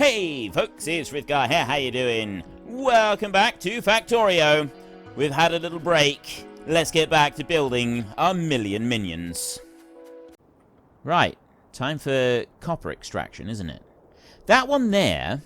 Hey folks, it's Frithgar here, how you doing? Welcome back to Factorio. We've had a little break. Let's get back to building our million minions. Right, time for copper extraction, isn't it? That one there,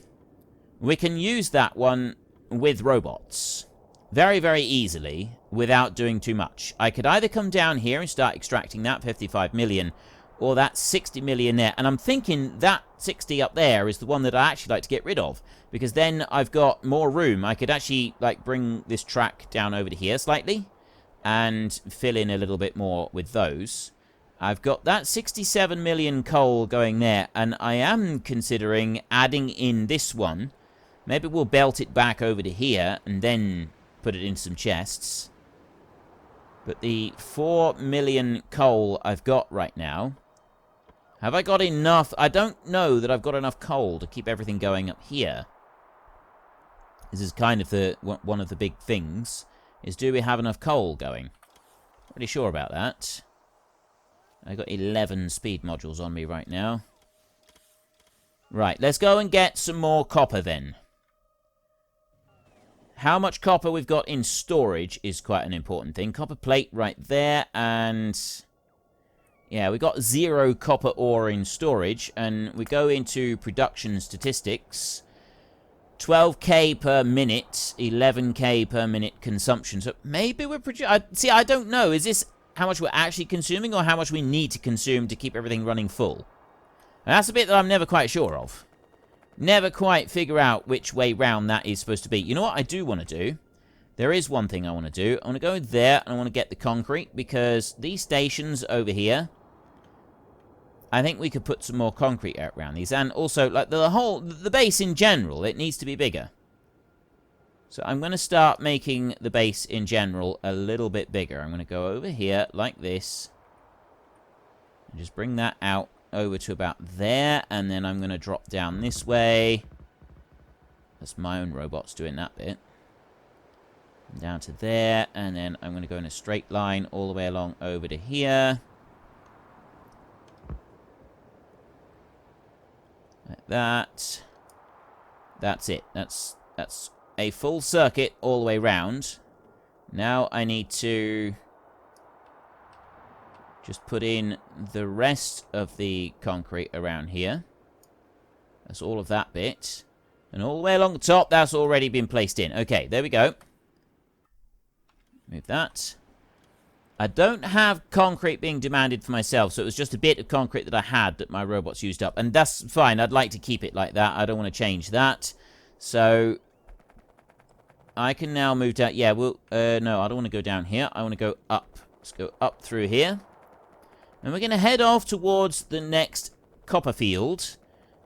we can use that one with robots. Very, very easily, without doing too much. I could either come down here and start extracting that 55 million, or that 60 million there. And I'm thinking that 60 up there is the one that I actually like to get rid of, because then I've got more room. I could actually, like, bring this track down over to here slightly, and fill in a little bit more with those. I've got that 67 million coal going there, and I am considering adding in this one. Maybe we'll belt it back over to here, and then put it in some chests. But the 4 million coal I've got right now, have I got enough? I don't know that I've got enough coal to keep everything going up here. This is kind of one of the big things, is do we have enough coal going? Not really sure about that. I've got 11 speed modules on me right now. Right, let's go and get some more copper then. How much copper we've got in storage is quite an important thing. Copper plate right there, and yeah, we got 0 copper ore in storage, and we go into production statistics. 12k per minute, 11k per minute consumption. So maybe we're see, I don't know. Is this how much we're actually consuming, or how much we need to consume to keep everything running full? And that's a bit that I'm never quite sure of. Never quite figure out which way round that is supposed to be. You know what I do want to do? There is one thing I want to do. I want to go there, and I want to get the concrete, because these stations over here, I think we could put some more concrete out around these. And also, like, the base in general, it needs to be bigger. So I'm going to start making the base in general a little bit bigger. I'm going to go over here like this, and just bring that out over to about there, and then I'm going to drop down this way. That's my own robots doing that bit. Down to there, and then I'm going to go in a straight line all the way along over to here. Like that. That's it. That's a full circuit all the way round. Now I need to just put in the rest of the concrete around here. That's all of that bit. And all the way along the top, that's already been placed in. Okay, there we go. Move that. I don't have concrete being demanded for myself, so it was just a bit of concrete that I had that my robots used up. And that's fine. I'd like to keep it like that. I don't want to change that. So I can now move down. Yeah, well, no, I don't want to go down here. I want to go up. Let's go up through here. And we're going to head off towards the next copper field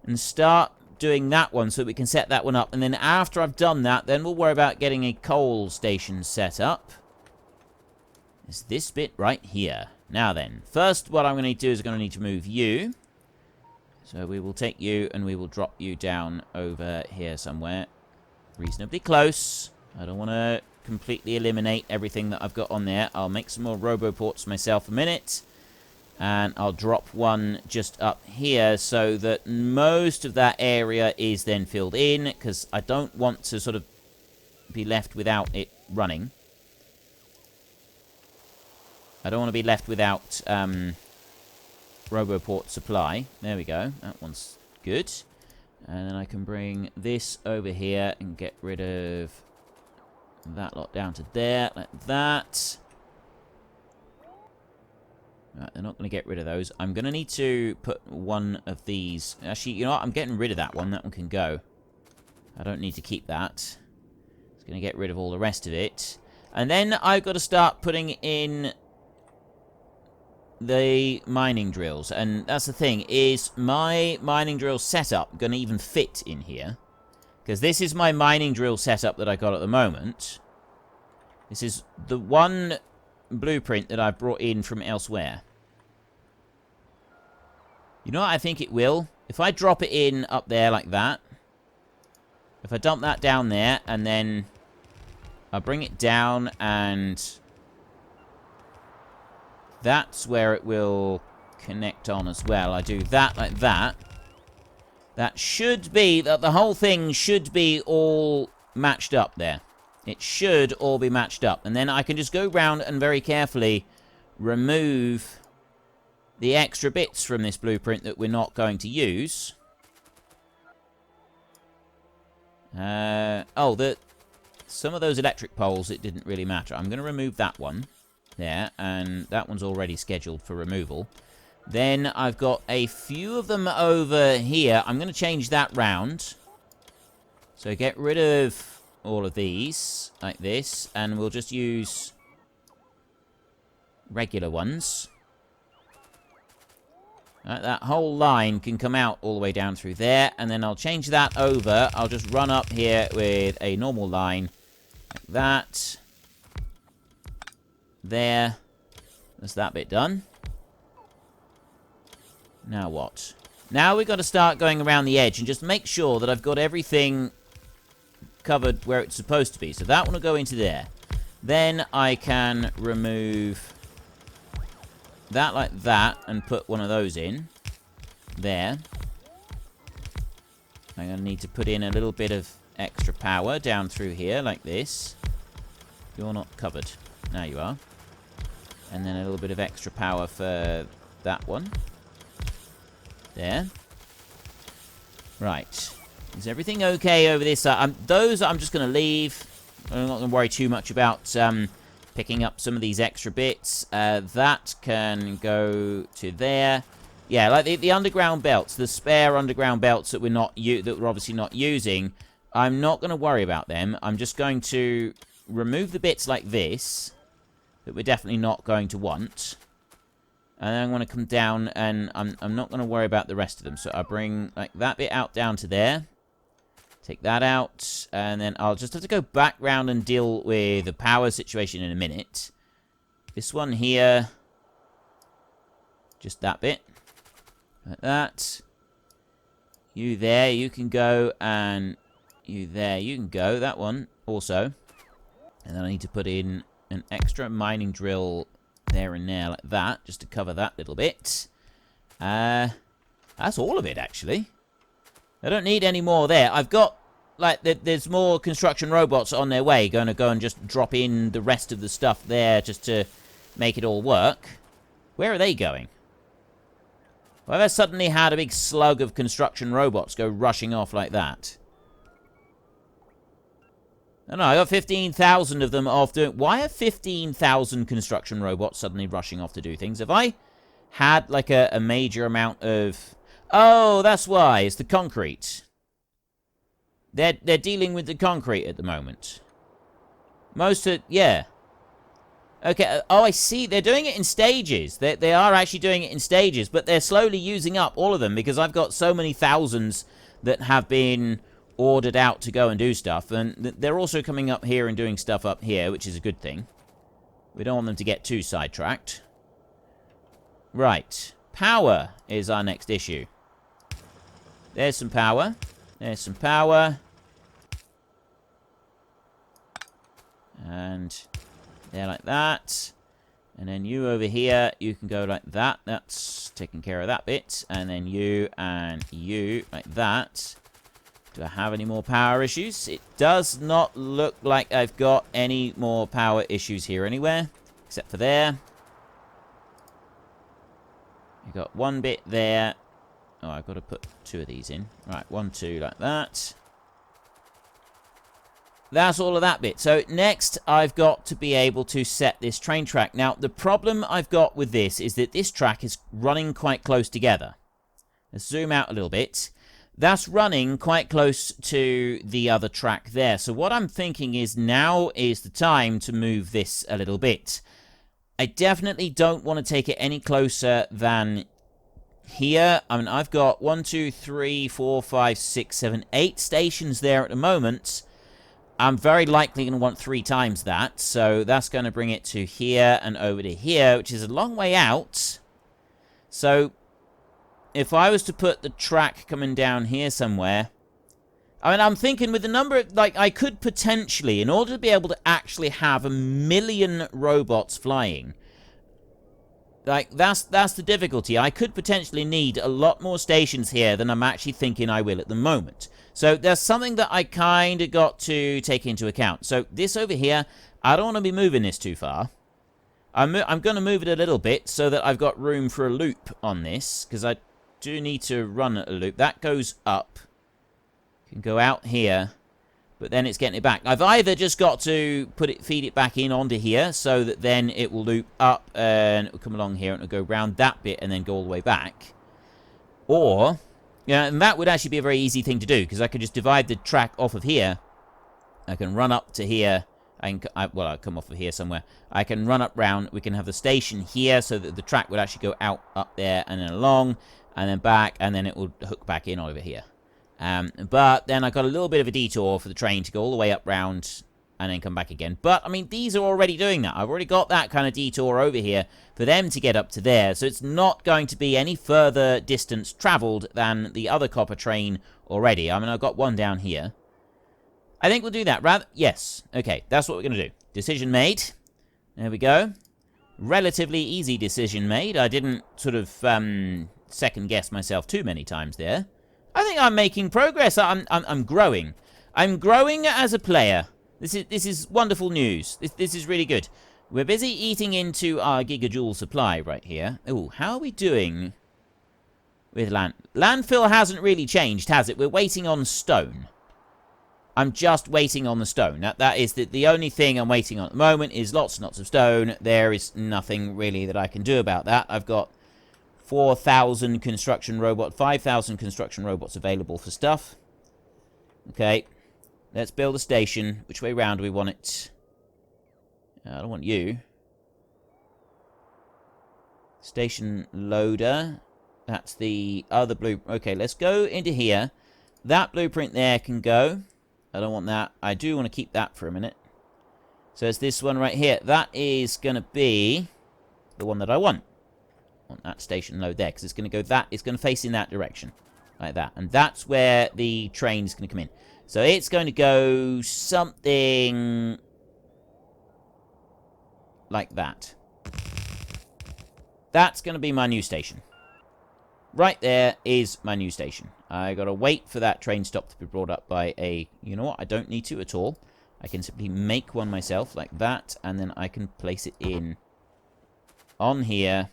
and start doing that one so we can set that one up. And then after I've done that, then we'll worry about getting a coal station set up. It's this bit right here. Now then, first what I'm going to need to do is I'm going to need to move you. So we will take you and we will drop you down over here somewhere. Reasonably close. I don't want to completely eliminate everything that I've got on there. I'll make some more roboports myself a minute. And I'll drop one just up here so that most of that area is then filled in, because I don't want to sort of be left without it running. I don't want to be left without Roboport supply. There we go. That one's good. And then I can bring this over here and get rid of that lot down to there, like that. Right, they're not going to get rid of those. I'm going to need to put one of these. Actually, you know what? I'm getting rid of that one. That one can go. I don't need to keep that. It's going to get rid of all the rest of it. And then I've got to start putting in the mining drills. And that's the thing, is my mining drill setup going to even fit in here? Because this is my mining drill setup that I got at the moment. This is the one blueprint that I brought in from elsewhere. You know what I think it will? If I drop it in up there like that, if I dump that down there, and then I bring it down, and that's where it will connect on as well. I do that like that. That should be, that the whole thing should be all matched up there. It should all be matched up. And then I can just go round and very carefully remove the extra bits from this blueprint that we're not going to use. Some of those electric poles, it didn't really matter. I'm going to remove that one there, and that one's already scheduled for removal. Then I've got a few of them over here. I'm going to change that round. So get rid of all of these, like this, and we'll just use regular ones. Right, that whole line can come out all the way down through there, and then I'll change that over. I'll just run up here with a normal line, like that. There. That's that bit done. Now what? Now we've got to start going around the edge and just make sure that I've got everything covered where it's supposed to be. So that one will go into there. Then I can remove that like that and put one of those in there. I'm going to need to put in a little bit of extra power down through here like this. You're not covered. Now you are. And then a little bit of extra power for that one. There. Right. Is everything okay over this side? Those I'm just going to leave. I'm not going to worry too much about picking up some of these extra bits. That can go to there. Yeah, like the underground belts, the spare underground belts that we're obviously not using. I'm not going to worry about them. I'm just going to remove the bits like this that we're definitely not going to want. And then I'm going to come down, and I'm not going to worry about the rest of them. So I bring like that bit out down to there. Take that out, and then I'll just have to go back round and deal with the power situation in a minute. This one here, just that bit. Like that. You there, you can go, and you there, you can go. That one also. And then I need to put in an extra mining drill there and there, like that, just to cover that little bit. That's all of it, actually. I don't need any more there. I've got, like, there's more construction robots on their way. Going to go and just drop in the rest of the stuff there just to make it all work. Where are they going? Well, I've suddenly had a big slug of construction robots go rushing off like that. I don't know, I got 15,000 of them off doing... Why are 15,000 construction robots suddenly rushing off to do things? Have I had, like, a major amount of... Oh, that's why. It's the concrete. They're dealing with the concrete at the moment. Most of... Yeah. Okay. Oh, I see. They're doing it in stages. They are actually doing it in stages, but they're slowly using up all of them because I've got so many thousands that have been ordered out to go and do stuff. And they're also coming up here and doing stuff up here, which is a good thing. We don't want them to get too sidetracked. Right. Power is our next issue. There's some power. There's some power. And there like that. And then you over here, you can go like that. That's taking care of that bit. And then you and you like that. Do I have any more power issues? It does not look like I've got any more power issues here anywhere. Except for there. You've got one bit there. Oh, I've got to put two of these in. Right, 1, 2, like that. That's all of that bit. So next, I've got to be able to set this train track. Now, the problem I've got with this is that this track is running quite close together. Let's zoom out a little bit. That's running quite close to the other track there. So what I'm thinking is now is the time to move this a little bit. I definitely don't want to take it any closer than here. I mean, I've got 1, 2, 3, 4, 5, 6, 7, 8 stations there at the moment. I'm very likely going to want 3 times that. So that's going to bring it to here and over to here, which is a long way out. So if I was to put the track coming down here somewhere, I mean, I'm thinking with the number of, like, I could potentially, in order to be able to actually have 1 million robots flying, Like, that's the difficulty. I could potentially need a lot more stations here than I'm actually thinking I will at the moment. So there's something that I kind of got to take into account. So this over here, I don't want to be moving this too far. I'm going to move it a little bit so that I've got room for a loop on this, because I do need to run a loop. That goes up. Can go out here, but then it's getting it back. I've either just got to feed it back in onto here so that then it will loop up and it will come along here and it'll go around that bit and then go all the way back. Or, yeah, and that would actually be a very easy thing to do, because I could just divide the track off of here. I can run up to here. Well, I'll come off of here somewhere. I can run up round. We can have the station here so that the track would actually go out up there and then along and then back, and then it will hook back in over here. But then I got a little bit of a detour for the train to go all the way up round and then come back again. But, I mean, these are already doing that. I've already got that kind of detour over here for them to get up to there. So it's not going to be any further distance traveled than the other copper train already. I mean, I've got one down here. I think we'll do that. Yes. Okay, that's what we're going to do. Decision made. There we go. Relatively easy decision made. I didn't sort of second guess myself too many times there. I think I'm making progress. I'm growing. I'm growing as a player. This is wonderful news. This is really good. We're busy eating into our gigajoule supply right here. Oh, how are we doing with land? Landfill hasn't really changed, has it? We're waiting on stone. I'm just waiting on the stone. That is the only thing I'm waiting on at the moment is lots and lots of stone. There is nothing really that I can do about that. I've got 4,000 construction robots, 5,000 construction robots available for stuff. Okay, let's build a station. Which way round do we want it? I don't want you. Station loader. That's the other blueprint. Okay, let's go into here. That blueprint there can go. I don't want that. I do want to keep that for a minute. So it's this one right here. That is going to be the one that I want. I want that station load there, because it's going to go that. It's going to face in that direction. Like that. And that's where the train's going to come in. So it's going to go something like that. That's going to be my new station. Right there is my new station. I gotta wait for that train stop to be brought up by a... You know what? I don't need to at all. I can simply make one myself like that, and then I can place it in on here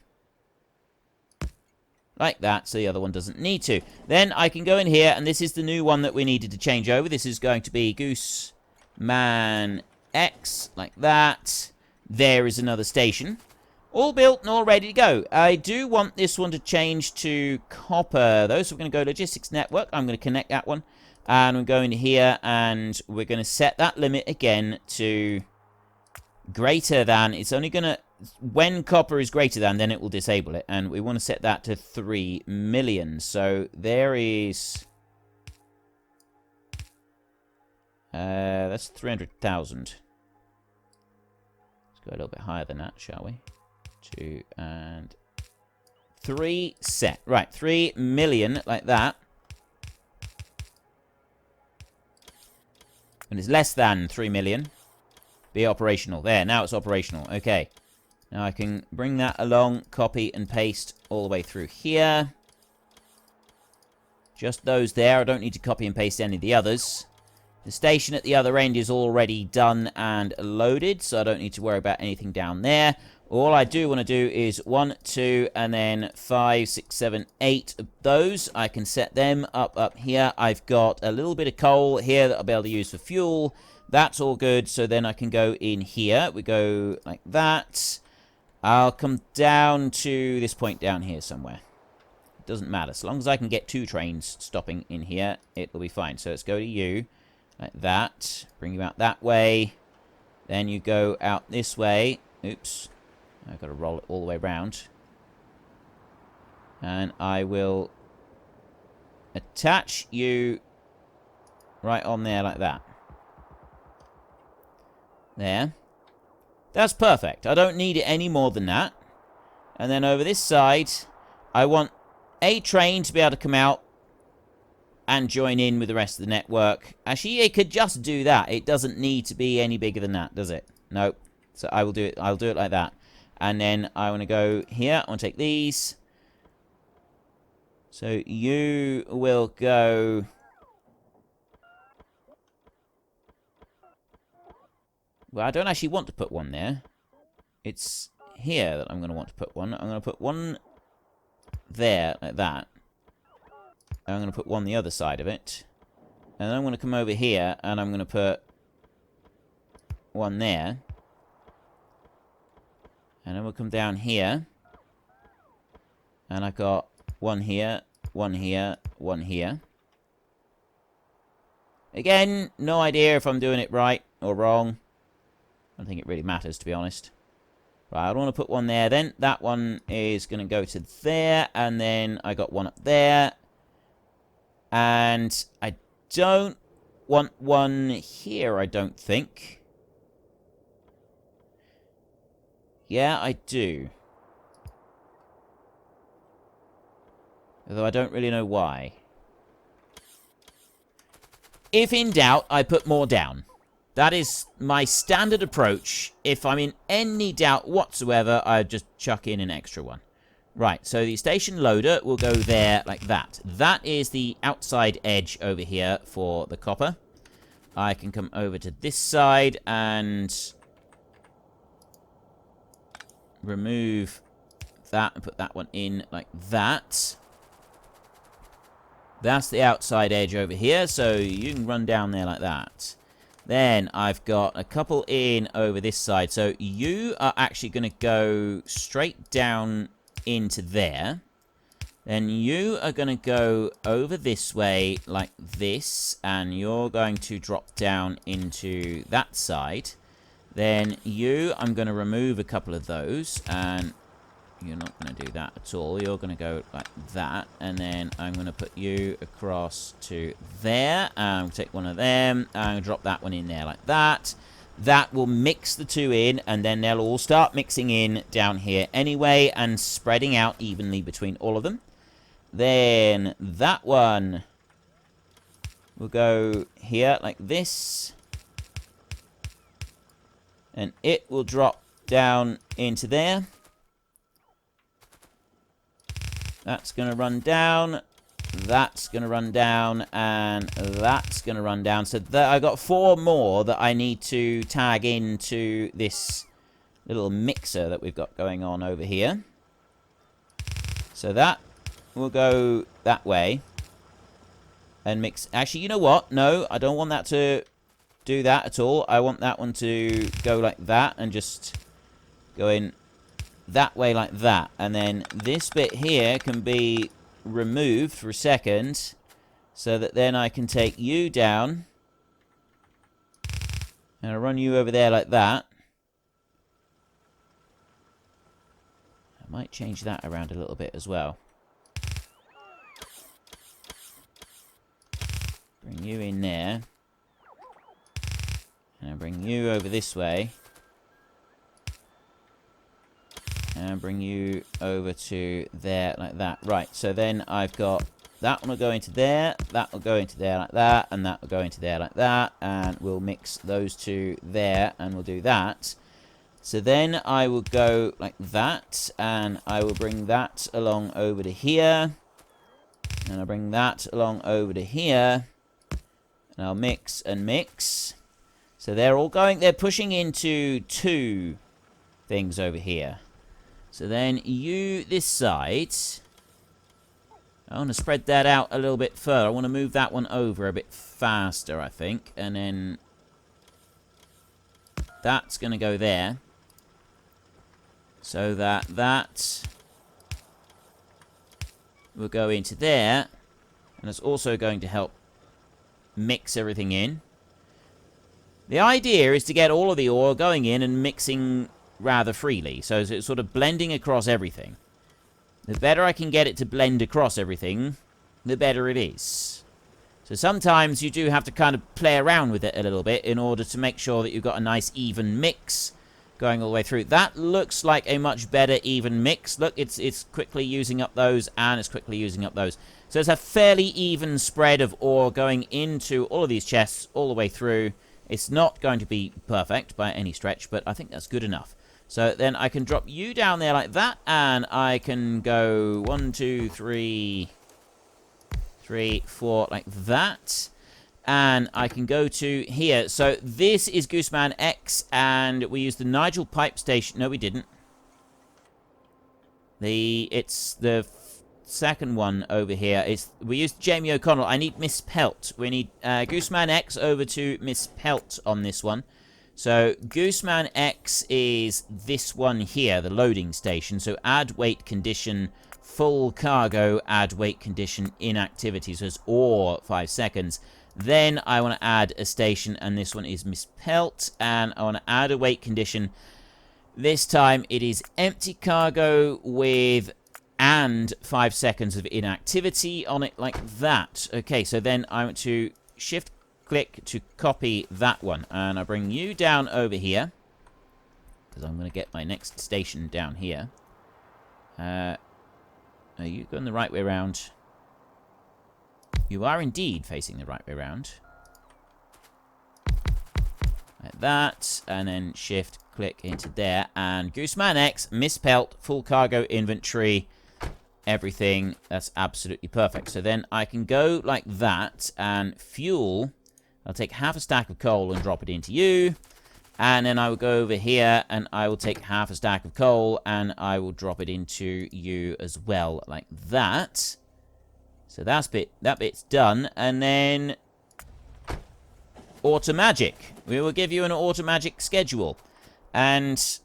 like that, so the other one doesn't need to. Then I can go in here, and this is the new one that we needed to change over. This is going to be Gooseman X, like that. There is another station. All built and all ready to go. I do want this one to change to copper, though. So we're going to go logistics network. I'm going to connect that one. And we're going here, and we're going to set that limit again to greater than. It's only going to... When copper is greater than, then it will disable it. And we want to set that to 3 million. So there is... that's 300,000. Let's go a little bit higher than that, shall we? 2 and 3 set. Right, 3 million, like that. And it's less than 3 million. Be operational. There, now it's operational. Okay. Now I can bring that along, copy and paste all the way through here. Just those there. I don't need to copy and paste any of the others. The station at the other end is already done and loaded, so I don't need to worry about anything down there. All I do want to do is 1, 2, and then 5, 6, 7, 8 of those. I can set them up here. I've got a little bit of coal here that I'll be able to use for fuel. That's all good, so then I can go in here. We go like that. I'll come down to this point down here somewhere. It doesn't matter. As long as I can get 2 trains stopping in here, it will be fine. So let's go to you. Like that. Bring you out that way. Then you go out this way. Oops. I've got to roll it all the way around. And I will attach you right on there like that. There. That's perfect. I don't need it any more than that. And then over this side, I want a train to be able to come out and join in with the rest of the network. Actually, it could just do that. It doesn't need to be any bigger than that, does it? Nope. So I will do it. I'll do it like that. And then I want to go here. I want to take these. So you will go... Well, I don't actually want to put one there. It's here that I'm going to want to put one. I'm going to put one there, like that. And I'm going to put one the other side of it. And then I'm going to come over here, and I'm going to put one there. And then we'll come down here. And I've got one here, one here, one here. Again, no idea if I'm doing it right or wrong. I don't think it really matters, to be honest. Right, I want to put one there then. That one is going to go to there. And then I got one up there. And I don't want one here, I don't think. Yeah, I do. Although I don't really know why. If in doubt, I put more down. That is my standard approach. If I'm in any doubt whatsoever, I just chuck in an extra one. Right, so the station loader will go there like that. That is the outside edge over here for the copper. I can come over to this side and remove that and put that one in like that. That's the outside edge over here, so you can run down there like that. Then I've got a couple in over this side. So you are actually going to go straight down into there. Then you are going to go over this way like this. And you're going to drop down into that side. Then I'm going to remove a couple of those. And you're not going to do that at all. You're going to go like that. And then I'm going to put you across to there. And I'll take one of them. And I'll drop that one in there like that. That will mix the two in. And then they'll all start mixing in down here anyway. And spreading out evenly between all of them. Then that one will go here like this. And it will drop down into there. That's going to run down, that's going to run down, and that's going to run down. So I got 4 more that I need to tag into this little mixer that we've got going on over here. So that will go that way and mix. Actually, you know what? No, I don't want that to do that at all. I want that one to go like that and just go in that way like that. And then this bit here can be removed for a second so that then I can take you down and I'll run you over there like that. I might change that around a little bit as well. Bring you in there and I'll bring you over this way. And bring you over to there like that. Right, so then I've got that one will go into there, that will go into there like that, and that will go into there like that. And we'll mix those two there, and we'll do that. So then I will go like that, and I will bring that along over to here. And I'll bring that along over to here. And I'll mix and mix. So they're all going, they're pushing into 2 things over here. So then you, this side, I want to spread that out a little bit further. I want to move that one over a bit faster, I think. And then that's going to go there. So that will go into there. And it's also going to help mix everything in. The idea is to get all of the ore going in and mixing rather freely, so it's sort of blending across everything. The better I can get it to blend across everything, the better it is. So sometimes you do have to kind of play around with it a little bit in order to make sure that you've got a nice even mix going all the way through. That looks like a much better even mix. Look, it's quickly using up those, and it's quickly using up those. So it's a fairly even spread of ore going into all of these chests all the way through. It's not going to be perfect by any stretch, but I think that's good enough. So then I can drop you down there like that, and I can go 1, 2, 3, 4, like that. And I can go to here. So this is Gooseman X, and we used the Nigel Pipe Station. No, we didn't. It's the second one over here. We used Jamie O'Connell. I need Miss Pelt. We need Gooseman X over to Miss Pelt on this one. So Gooseman X is this one here, the loading station. So add weight condition, full cargo, add weight condition, inactivity. So it's or 5 seconds. Then I want to add a station, and this one is Miss Pelt, and I want to add a weight condition. This time it is empty cargo with and 5 seconds of inactivity on it, like that. Okay, so then I want to shift click to copy that one, and I bring you down over here because I'm going to get my next station down here. Are you going the right way around? You are indeed facing the right way around. Like that, and then shift click into there, and Gooseman X, Miss Pelt, full cargo inventory, everything. That's absolutely perfect. So then I can go like that, and fuel, I'll take half a stack of coal and drop it into you, and then I will go over here and I will take half a stack of coal and I will drop it into you as well, like that. So that bit's done. And then Automagic. We will give you an Automagic schedule. And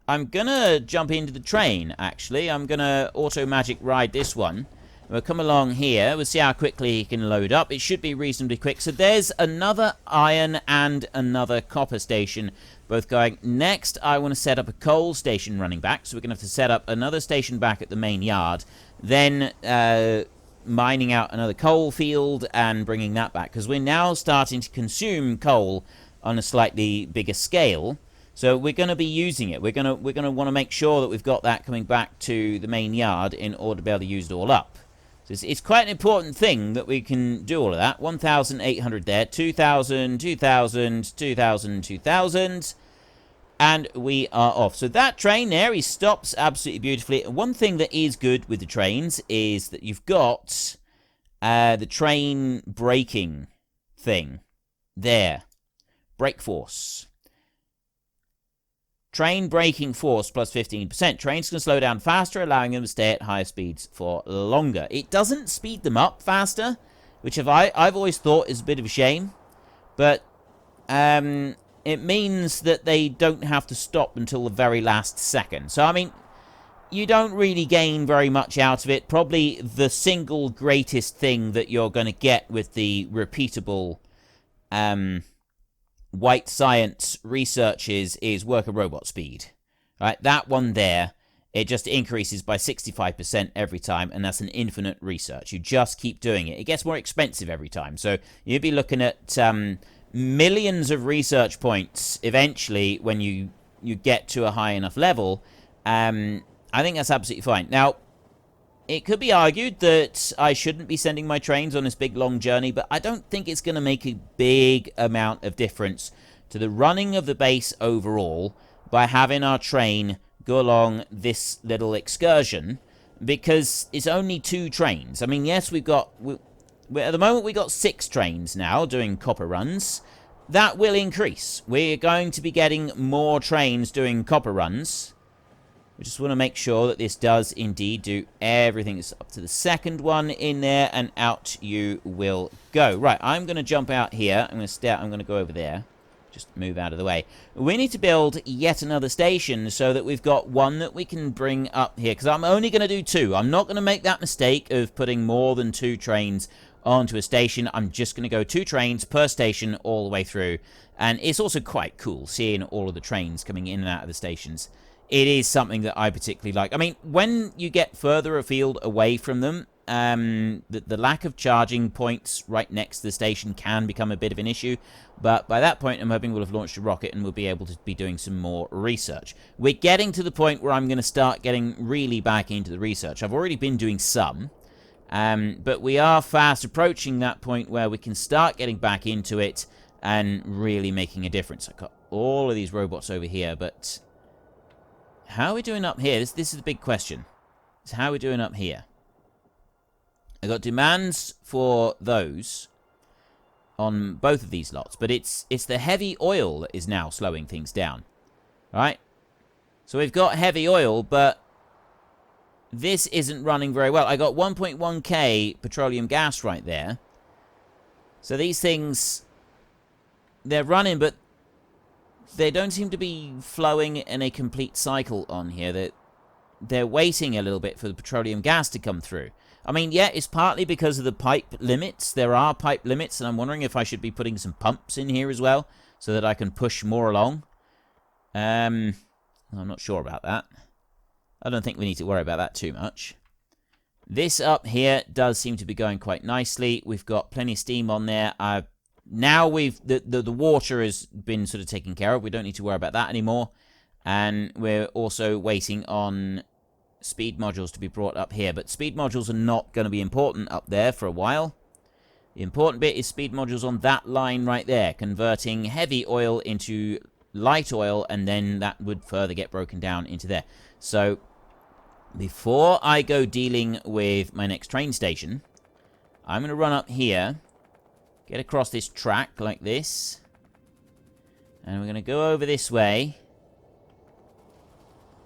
I'm gonna jump into the train, actually. I'm gonna Automagic ride this one. We'll come along here. We'll see how quickly he can load up. It should be reasonably quick. So there's another iron and another copper station both going. Next, I want to set up a coal station running back. So we're going to have to set up another station back at the main yard. Then mining out another coal field and bringing that back. Because we're now starting to consume coal on a slightly bigger scale. So we're going to be using it. We're going to want to make sure that we've got that coming back to the main yard in order to be able to use it all up. So it's quite an important thing that we can do all of that. 1,800 there, 2,000, 2,000, 2,000, 2,000, and we are off. So that train there, he stops absolutely beautifully. And one thing that is good with the trains is that you've got the train braking thing there. Brake force. Train braking force plus 15%. Trains can slow down faster, allowing them to stay at higher speeds for longer. It doesn't speed them up faster, which I've always thought is a bit of a shame. But it means that they don't have to stop until the very last second. So, I mean, you don't really gain very much out of it. Probably the single greatest thing that you're going to get with the repeatable White Science researches is worker robot speed. Right, that one there, it just increases by 65% every time, and that's an infinite research. You just keep doing it. It gets more expensive every time, so you'll be looking at millions of research points eventually when you get to a high enough level. I think that's absolutely fine. Now, it could be argued that I shouldn't be sending my trains on this big long journey, but I don't think it's going to make a big amount of difference to the running of the base overall by having our train go along this little excursion, because it's only 2 trains. I mean, yes, at the moment we've got 6 trains now doing copper runs. That will increase. We're going to be getting more trains doing copper runs. We just want to make sure that this does indeed do everything. It's up to the second one in there, and out you will go. Right, I'm going to jump out here. I'm going to go over there. Just move out of the way. We need to build yet another station so that we've got one that we can bring up here. Because I'm only going to do 2. I'm not going to make that mistake of putting more than 2 trains onto a station. I'm just going to go 2 trains per station all the way through. And it's also quite cool seeing all of the trains coming in and out of the stations. It is something that I particularly like. I mean, when you get further afield away from them, the lack of charging points right next to the station can become a bit of an issue. But by that point, I'm hoping we'll have launched a rocket and we'll be able to be doing some more research. We're getting to the point where I'm going to start getting really back into the research. I've already been doing some, but we are fast approaching that point where we can start getting back into it and really making a difference. I've got all of these robots over here, but How are we doing up here? This is the big question. Is how are we doing up here? I got demands for those on both of these lots, but it's the heavy oil that is now slowing things down. Right? So we've got heavy oil, but this isn't running very well. I got 1.1k petroleum gas right there. So these things, they're running, but they don't seem to be flowing in a complete cycle on here. They're waiting a little bit for the petroleum gas to come through. I mean, yeah, it's partly because of the pipe limits. There are pipe limits, and I'm wondering if I should be putting some pumps in here as well, so that I can push more along. I'm not sure about that. I don't think we need to worry about that too much. This up here does seem to be going quite nicely. We've got plenty of steam on there. Now the water has been sort of taken care of. We don't need to worry about that anymore. And we're also waiting on speed modules to be brought up here. But speed modules are not going to be important up there for a while. The important bit is speed modules on that line right there, converting heavy oil into light oil, and then that would further get broken down into there. So before I go dealing with my next train station, I'm going to run up here, get across this track like this, and we're going to go over this way.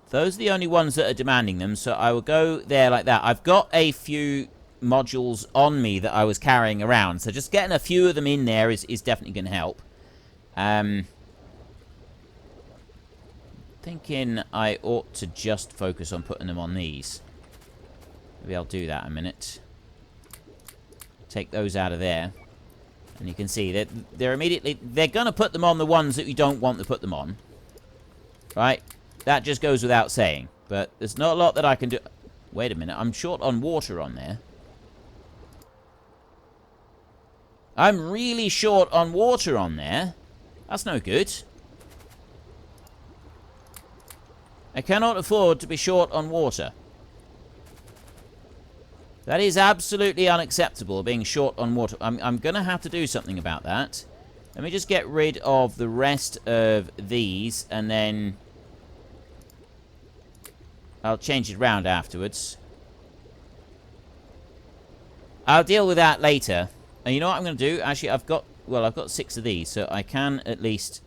Those are the only ones that are demanding them, so I will go there like that. I've got a few modules on me that I was carrying around, so just getting a few of them in there is definitely going to help. Thinking I ought to just focus on putting them on these. Maybe I'll do that in a minute. Take those out of there. And you can see that they're going to put them on the ones that you don't want to put them on. Right? That just goes without saying. But there's not a lot that I can do. Wait a minute. I'm short on water on there. I'm really short on water on there. That's no good. I cannot afford to be short on water. That is absolutely unacceptable, being short on water. I'm going to have to do something about that. Let me just get rid of the rest of these, and then I'll change it around afterwards. I'll deal with that later. And you know what I'm going to do? Actually, I've got 6 of these, so I can at least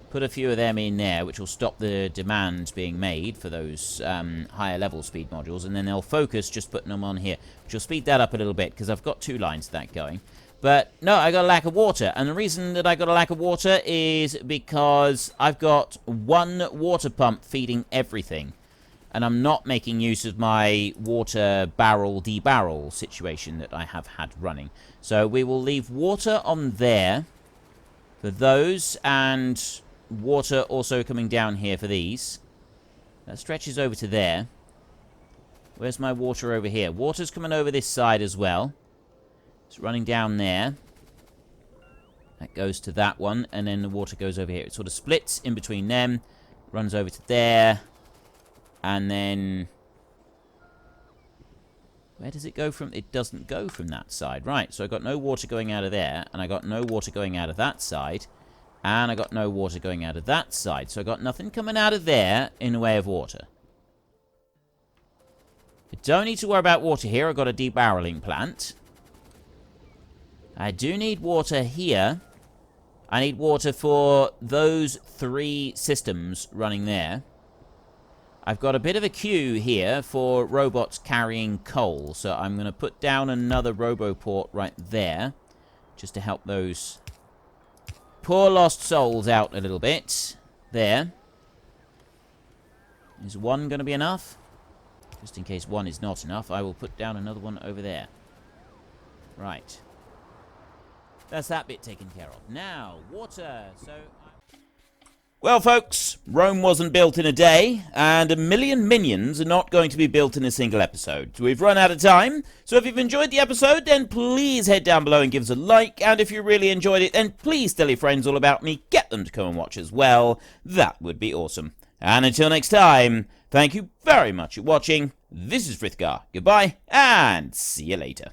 put a few of them in there, which will stop the demands being made for those higher level speed modules, and then they'll focus just putting them on here, which will speed that up a little bit, because I've got 2 lines of that going. But no, I got a lack of water, and the reason that I got a lack of water is because I've got 1 water pump feeding everything, and I'm not making use of my water barrel debarrel situation that I have had running. So we will leave water on there for those, and water also coming down here for these. That stretches over to there. Where's my water over here? Water's coming over this side as well. It's running down there. That goes to that one, and then the water goes over here. It sort of splits in between them, runs over to there, and then where does it go from? It doesn't go from that side. Right, so I got no water going out of there, and I got no water going out of that side, and I got no water going out of that side. So I got nothing coming out of there in the way of water. I don't need to worry about water here. I've got a debarreling plant. I do need water here. I need water for those 3 systems running there. I've got a bit of a queue here for robots carrying coal, so I'm going to put down another roboport right there, just to help those poor lost souls out a little bit. There. Is 1 going to be enough? Just in case 1 is not enough, I will put down another one over there. Right. That's that bit taken care of. Now, water. Well, folks, Rome wasn't built in a day, and 1 million minions are not going to be built in a single episode. We've run out of time, so if you've enjoyed the episode, then please head down below and give us a like, and if you really enjoyed it, then please tell your friends all about me, get them to come and watch as well. That would be awesome. And until next time, thank you very much for watching. This is Frithgar. Goodbye, and see you later.